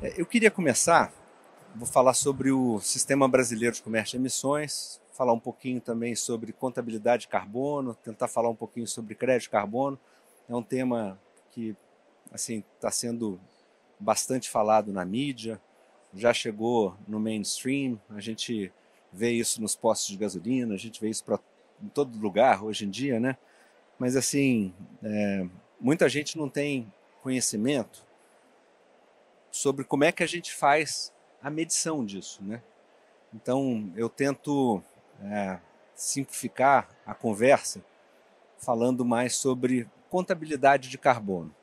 Eu queria começar, vou falar sobre o Sistema Brasileiro de Comércio de Emissões, falar um pouquinho também sobre contabilidade de carbono, tentar falar um pouquinho sobre crédito de carbono. É um tema que assim está sendo bastante falado na mídia, já chegou no mainstream, a gente vê isso nos postos de gasolina, a gente vê isso em todo lugar hoje em dia, né? Mas assim, muita gente não tem conhecimento sobre como é que a gente faz a medição disso, né? Então eu tento é, simplificar a conversa falando mais sobre contabilidade de carbono.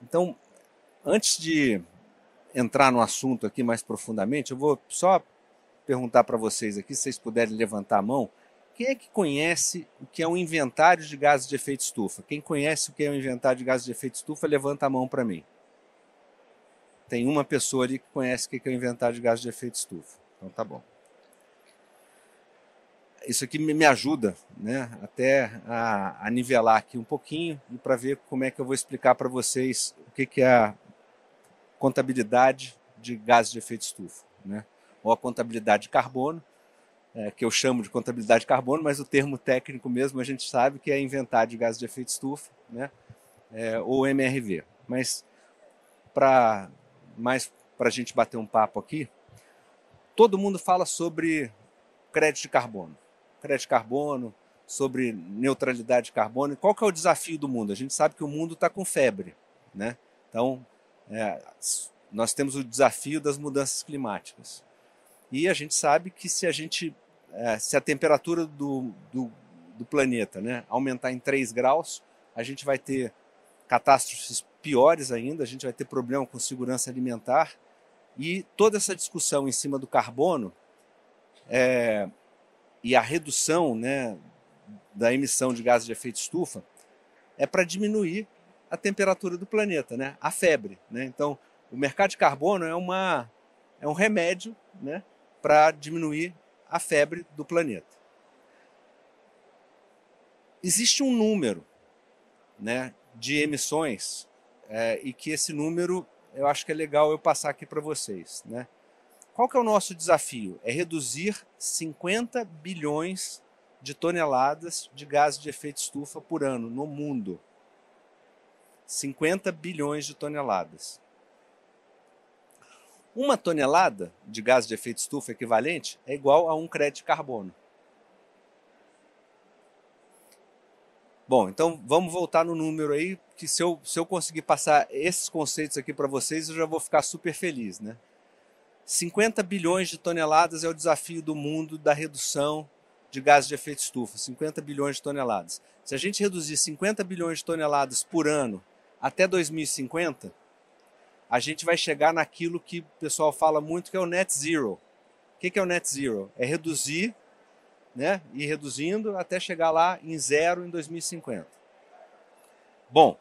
Então, antes de entrar no assunto aqui mais profundamente, eu vou só perguntar para vocês aqui, se vocês puderem levantar a mão, quem é que conhece o que é um inventário de gases de efeito estufa? Quem conhece o que é um inventário de gases de efeito estufa, levanta a mão para mim. Tem uma pessoa ali que conhece o que é o inventário de gases de efeito estufa. Então tá bom. Isso aqui me ajuda, né, até a nivelar aqui um pouquinho e para ver como é que eu vou explicar para vocês o que é a contabilidade de gases de efeito estufa, né, ou a contabilidade de carbono, que eu chamo de contabilidade de carbono, mas o termo técnico mesmo a gente sabe que é inventário de gases de efeito estufa, né, ou MRV. Mas para mais para a gente bater um papo aqui, todo mundo fala sobre crédito de carbono. Crédito de carbono, sobre neutralidade de carbono. Qual que é o desafio do mundo? A gente sabe que o mundo está com febre, né? Então, é, nós temos o desafio das mudanças climáticas. E a gente sabe que se a temperatura do planeta, né, aumentar em 3 graus, a gente vai ter catástrofes piores ainda, a gente vai ter problema com segurança alimentar. E toda essa discussão em cima do carbono e a redução, né, da emissão de gases de efeito estufa é para diminuir a temperatura do planeta, né, a febre. Né? Então, o mercado de carbono é um remédio, né, para diminuir a febre do planeta. Existe um número, né, de emissões e que esse número eu acho que é legal eu passar aqui para vocês. Né? Qual que é o nosso desafio? É reduzir 50 bilhões de toneladas de gases de efeito estufa por ano no mundo. 50 bilhões de toneladas. Uma tonelada de gás de efeito estufa equivalente é igual a um crédito de carbono. Bom, então vamos voltar no número aí, que se eu conseguir passar esses conceitos aqui para vocês, eu já vou ficar super feliz, né? 50 bilhões de toneladas é o desafio do mundo da redução de gases de efeito estufa, 50 bilhões de toneladas. Se a gente reduzir 50 bilhões de toneladas por ano até 2050, a gente vai chegar naquilo que o pessoal fala muito que é o net zero. O que é o net zero? É reduzir, né, ir reduzindo até chegar lá em zero em 2050. Bom,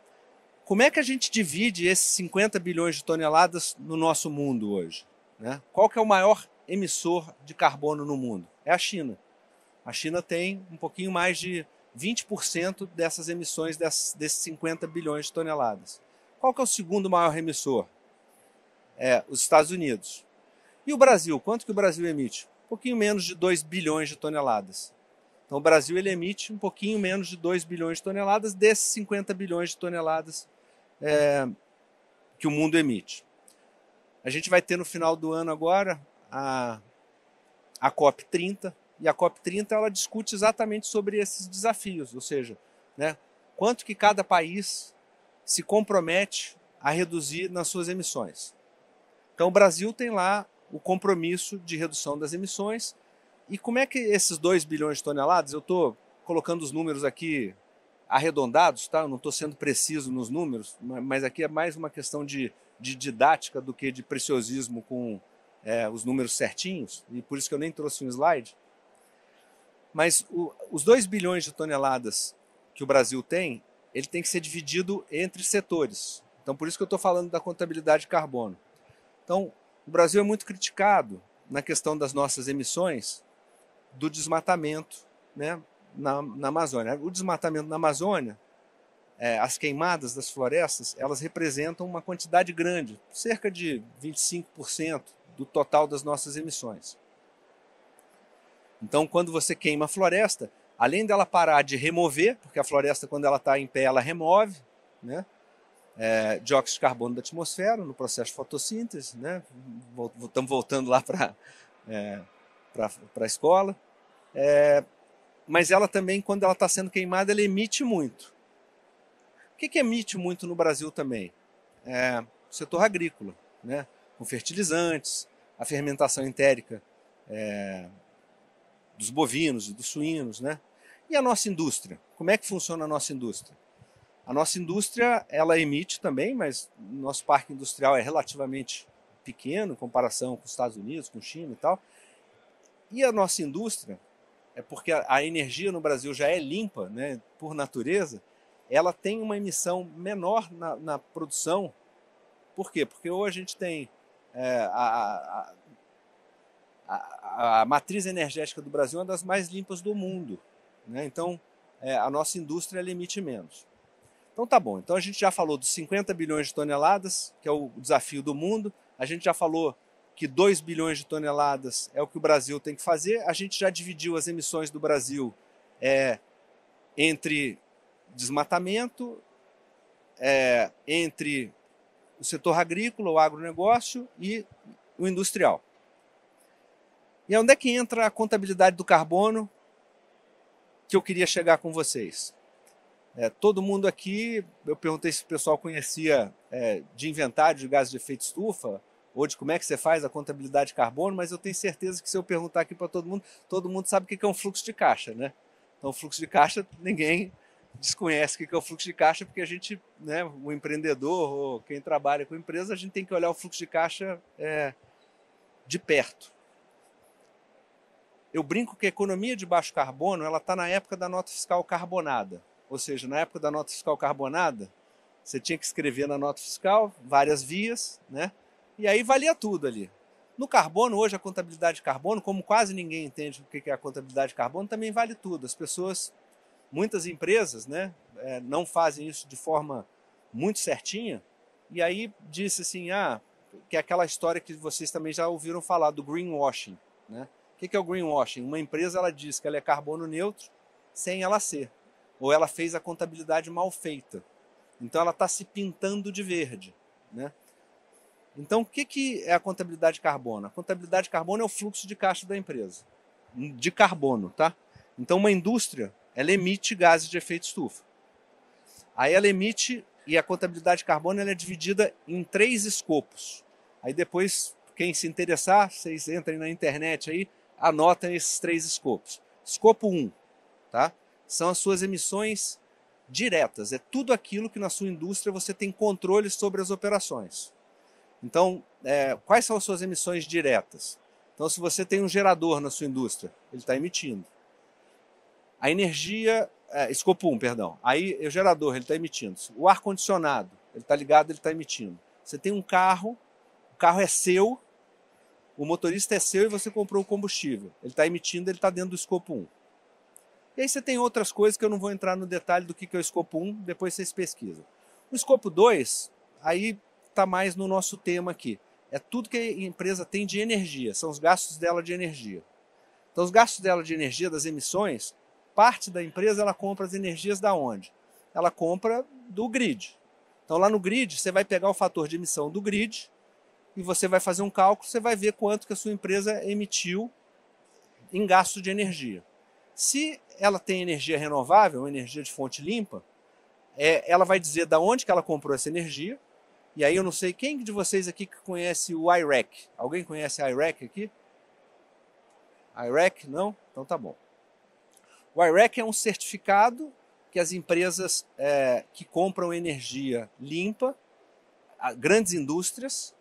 como é que a gente divide esses 50 bilhões de toneladas no nosso mundo hoje? Né? Qual que é o maior emissor de carbono no mundo? É a China. A China tem um pouquinho mais de 20% dessas emissões desses 50 bilhões de toneladas. Qual que é o segundo maior emissor? É os Estados Unidos. E o Brasil? Quanto que o Brasil emite? Um pouquinho menos de 2 bilhões de toneladas. Então o Brasil ele emite um pouquinho menos de 2 bilhões de toneladas desses 50 bilhões de toneladas que o mundo emite. A gente vai ter no final do ano agora a COP30, e a COP30 ela discute exatamente sobre esses desafios, ou seja, né, quanto que cada país se compromete a reduzir nas suas emissões. Então o Brasil tem lá o compromisso de redução das emissões, e como é que esses 2 bilhões de toneladas, eu estou colocando os números aqui arredondados, tá? Eu não estou sendo preciso nos números, mas aqui é mais uma questão de didática do que de preciosismo com os números certinhos, e por isso que eu nem trouxe um slide. Mas os 2 bilhões de toneladas que o Brasil tem, ele tem que ser dividido entre setores. Então, por isso que eu estou falando da contabilidade de carbono. Então, o Brasil é muito criticado na questão das nossas emissões do desmatamento, né, na Amazônia. O desmatamento na Amazônia as queimadas das florestas, elas representam uma quantidade grande, cerca de 25% do total das nossas emissões. Então, quando você queima a floresta, além dela parar de remover, porque a floresta, quando ela está em pé, ela remove, né, dióxido de carbono da atmosfera no processo de fotossíntese, né, estamos voltando lá para a escola, mas ela também, quando ela está sendo queimada, ela emite muito. O que emite muito no Brasil também? O setor agrícola, né, com fertilizantes, a fermentação entérica dos bovinos e dos suínos, né? E a nossa indústria? Como é que funciona a nossa indústria? A nossa indústria, ela emite também, mas o nosso parque industrial é relativamente pequeno em comparação com os Estados Unidos, com China e tal. E a nossa indústria, porque a energia no Brasil já é limpa, né, por natureza, ela tem uma emissão menor na produção. Por quê? Porque hoje a gente tem a matriz energética do Brasil é uma das mais limpas do mundo, né? Então, a nossa indústria ela emite menos. Então tá bom, então a gente já falou dos 50 bilhões de toneladas, que é o desafio do mundo, a gente já falou que 2 bilhões de toneladas é o que o Brasil tem que fazer, a gente já dividiu as emissões do Brasil entre desmatamento, entre o setor agrícola, o agronegócio e o industrial. E onde é que entra a contabilidade do carbono que eu queria chegar com vocês? Todo mundo aqui, eu perguntei se o pessoal conhecia de inventário de gases de efeito estufa, ou de como é que você faz a contabilidade de carbono, mas eu tenho certeza que se eu perguntar aqui para todo mundo sabe o que é um fluxo de caixa, né? Então, fluxo de caixa, ninguém desconhece o que é o fluxo de caixa, porque a gente, né, o empreendedor ou quem trabalha com empresa, a gente tem que olhar o fluxo de caixa de perto. Eu brinco que a economia de baixo carbono ela está na época da nota fiscal carbonada. Ou seja, na época da nota fiscal carbonada, você tinha que escrever na nota fiscal várias vias, né? E aí valia tudo ali. No carbono, hoje a contabilidade de carbono, como quase ninguém entende o que é a contabilidade de carbono, também vale tudo. As pessoas, muitas empresas, né, não fazem isso de forma muito certinha, e aí disse assim, que é aquela história que vocês também já ouviram falar do greenwashing, né? O que é o greenwashing? Uma empresa ela diz que ela é carbono neutro sem ela ser. Ou ela fez a contabilidade mal feita. Então ela está se pintando de verde, né? Então o que é a contabilidade de carbono? A contabilidade de carbono é o fluxo de caixa da empresa. De carbono, tá? Então uma indústria, ela emite gases de efeito estufa. Aí ela emite, e a contabilidade de carbono ela é dividida em 3 escopos. Aí depois, quem se interessar, vocês entrem na internet aí, anotem esses 3 escopos. Escopo 1, tá? São as suas emissões diretas. É tudo aquilo que na sua indústria você tem controle sobre as operações. Então, quais são as suas emissões diretas? Então, se você tem um gerador na sua indústria, ele está emitindo. A energia, escopo 1, perdão. Aí o gerador, ele está emitindo. O ar-condicionado, ele está ligado, ele está emitindo. Você tem um carro, o carro é seu, o motorista é seu e você comprou o combustível. Ele está emitindo, ele está dentro do escopo 1. E aí você tem outras coisas que eu não vou entrar no detalhe do que é o escopo 1, depois vocês pesquisam. O escopo 2, aí está mais no nosso tema aqui. É tudo que a empresa tem de energia, são os gastos dela de energia. Então os gastos dela de energia, das emissões, parte da empresa ela compra as energias da onde? Ela compra do grid. Então lá no grid você vai pegar o fator de emissão do grid e você vai fazer um cálculo, você vai ver quanto que a sua empresa emitiu em gasto de energia. Se ela tem energia renovável, energia de fonte limpa, ela vai dizer de onde que ela comprou essa energia. E aí eu não sei quem de vocês aqui que conhece o I-REC. Alguém conhece o I-REC aqui? I-REC? Não? Então tá bom. O I-REC é um certificado que as empresas que compram energia limpa, grandes indústrias,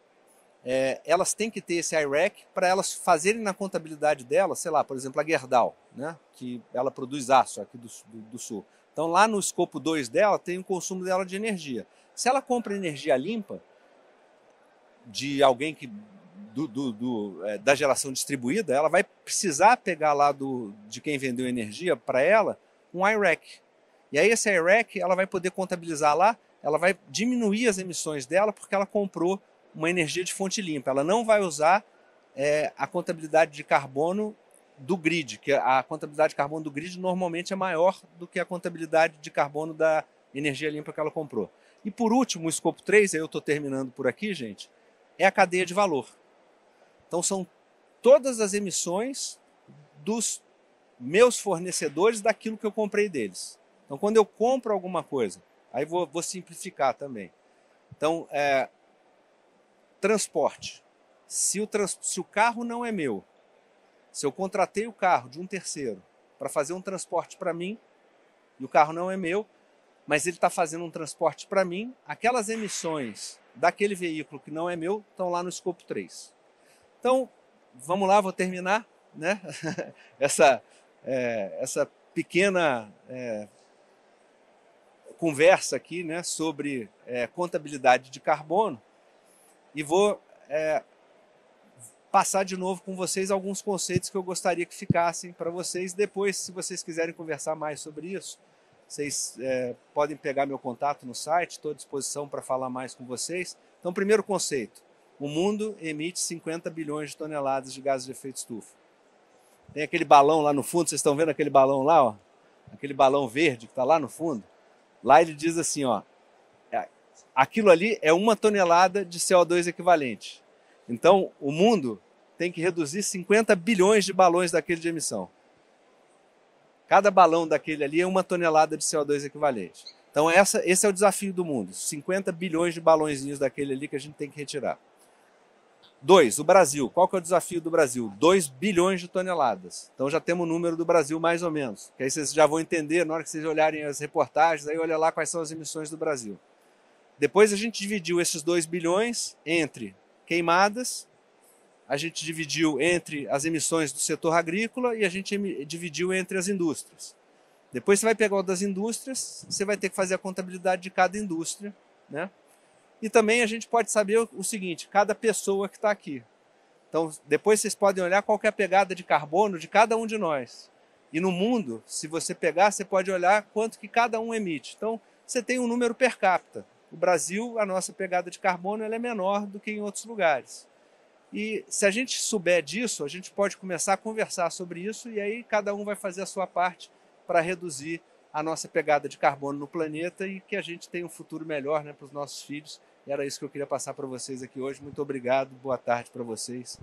elas têm que ter esse I-REC para elas fazerem na contabilidade delas, sei lá, por exemplo, a Gerdau, né, que ela produz aço aqui do sul. Então lá no escopo 2 dela tem o consumo dela de energia. Se ela compra energia limpa de alguém que da geração distribuída, ela vai precisar pegar lá de quem vendeu energia para ela um I-REC. E aí essa I-REC, ela vai poder contabilizar lá, ela vai diminuir as emissões dela porque ela comprou uma energia de fonte limpa. Ela não vai usar a contabilidade de carbono do grid, que a contabilidade de carbono do grid normalmente é maior do que a contabilidade de carbono da energia limpa que ela comprou. E por último, o escopo 3, aí eu estou terminando por aqui, gente, é a cadeia de valor. Então são todas as emissões dos meus fornecedores daquilo que eu comprei deles. Então quando eu compro alguma coisa, aí vou simplificar também. Então, transporte. Se o carro não é meu, se eu contratei o carro de um terceiro para fazer um transporte para mim, e o carro não é meu, mas ele está fazendo um transporte para mim, aquelas emissões daquele veículo que não é meu estão lá no escopo 3. Então, vamos lá, vou terminar, né? essa pequena conversa aqui, né, sobre contabilidade de carbono, e vou passar de novo com vocês alguns conceitos que eu gostaria que ficassem para vocês. Depois, se vocês quiserem conversar mais sobre isso, vocês podem pegar meu contato no site, estou à disposição para falar mais com vocês. Então, primeiro conceito, o mundo emite 50 bilhões de toneladas de gases de efeito estufa. Tem aquele balão lá no fundo, vocês estão vendo aquele balão lá, ó? Aquele balão verde que está lá no fundo? Lá ele diz assim, ó, aquilo ali é 1 tonelada de CO2 equivalente. Então, o mundo tem que reduzir 50 bilhões de balões daquele de emissão. Cada balão daquele ali é 1 tonelada de CO2 equivalente. Então, esse é o desafio do mundo. 50 bilhões de balõezinhos daquele ali que a gente tem que retirar. 2, o Brasil. Qual que é o desafio do Brasil? 2 bilhões de toneladas. Então, já temos o número do Brasil mais ou menos. Que aí vocês já vão entender, na hora que vocês olharem as reportagens, aí olha lá quais são as emissões do Brasil. Depois a gente dividiu esses 2 bilhões entre queimadas, a gente dividiu entre as emissões do setor agrícola e a gente dividiu entre as indústrias. Depois você vai pegar o das indústrias, você vai ter que fazer a contabilidade de cada indústria, né? E também a gente pode saber o seguinte, cada pessoa que está aqui. Então, depois vocês podem olhar qual que é a pegada de carbono de cada um de nós. E no mundo, se você pegar, você pode olhar quanto que cada um emite. Então, você tem um número per capita. O Brasil, a nossa pegada de carbono ela é menor do que em outros lugares. E se a gente souber disso, a gente pode começar a conversar sobre isso e aí cada um vai fazer a sua parte para reduzir a nossa pegada de carbono no planeta e que a gente tenha um futuro melhor, né, para os nossos filhos. E era isso que eu queria passar para vocês aqui hoje. Muito obrigado, boa tarde para vocês.